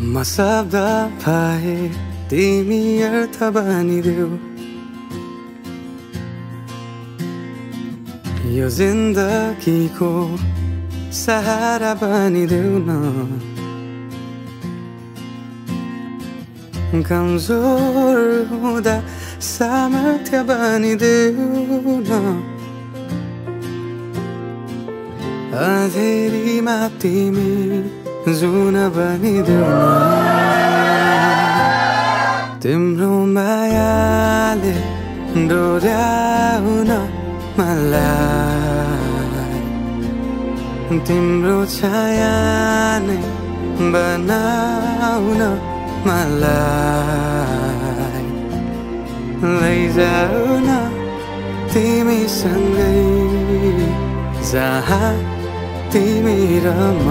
म शब्द भए तिमी अर्थ बनिदेऊ यो जिन्दगीको सहारा बनिदेऊ न कमजोर हुँदा सामर्थ्य बनिदेऊ न अँधेरीमा तिमी जुन बनिदेऊ न तिम्रो मायाले डोर्याउन मलाई तिम्रो छाया नै बनाउन मलाई लैजाऊ न तिमीसँगै जहाँ तिमी र म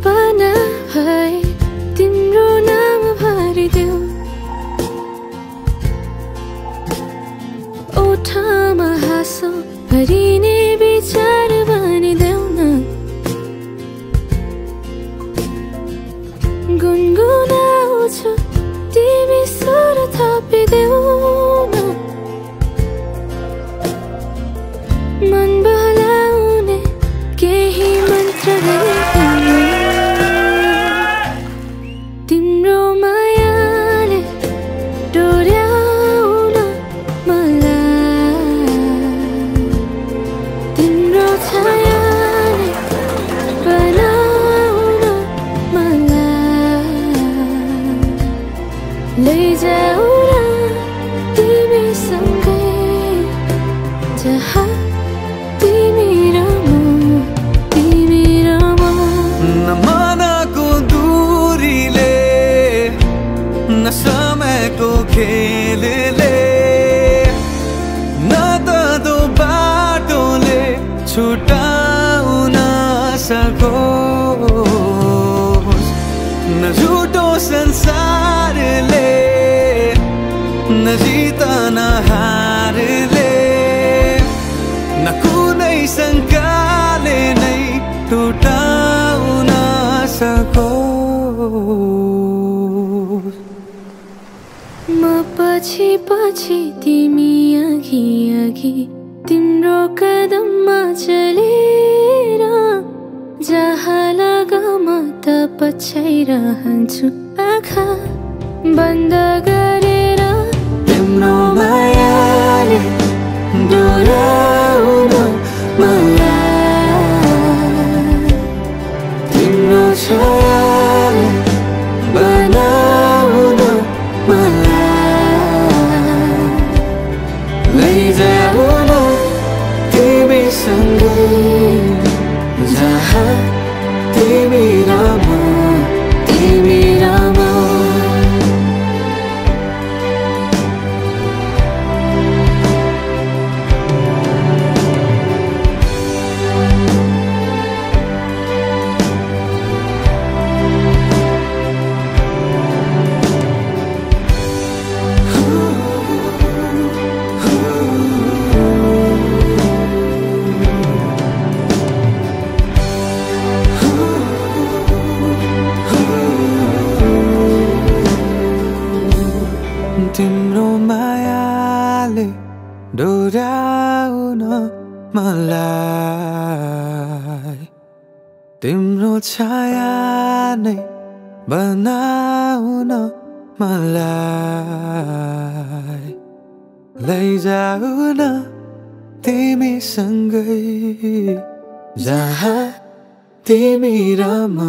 पाना भए तिम्रो नाम भरिदेऊ ओठमा हाँसो भरिने विचार बनिदेऊ न गुनगुनाउँछु तिमी स्वर थपिदेऊ न मन बहलाउने केही मन्त्र गरिदेऊ तिम्रो मायाले डोर्याउन मलाई तिम्रो छायाले बनाउन मलाई लैजाऊ न तिमीसँगै जहाँ तिमी र म न मनको दूरीले न समयको खेलले न त दो बाटोले छुटाउन सकोस् न झुटो संसारले न जितन हारले न कुनै शङ्काले नै टुटाउन सकोस् म पछि पछि तिमी अघि अघि तिम्रो कदममा चलेर जहाँ लग म त पछ्याइरहन्छु आँखा बन्द गरेर तिम्रो मायाले डोर्याउन मलाई तिम्रो छायाले बनाउन मलाई लैजाऊ न तिमीसँगै जहाँ तिमी र म तिम्रो मायाले डोर्याउन मलाई तिम्रो छाया नै बनाउन मलाई लैजाऊ न तिमीसँगै जहाँ तिमी र म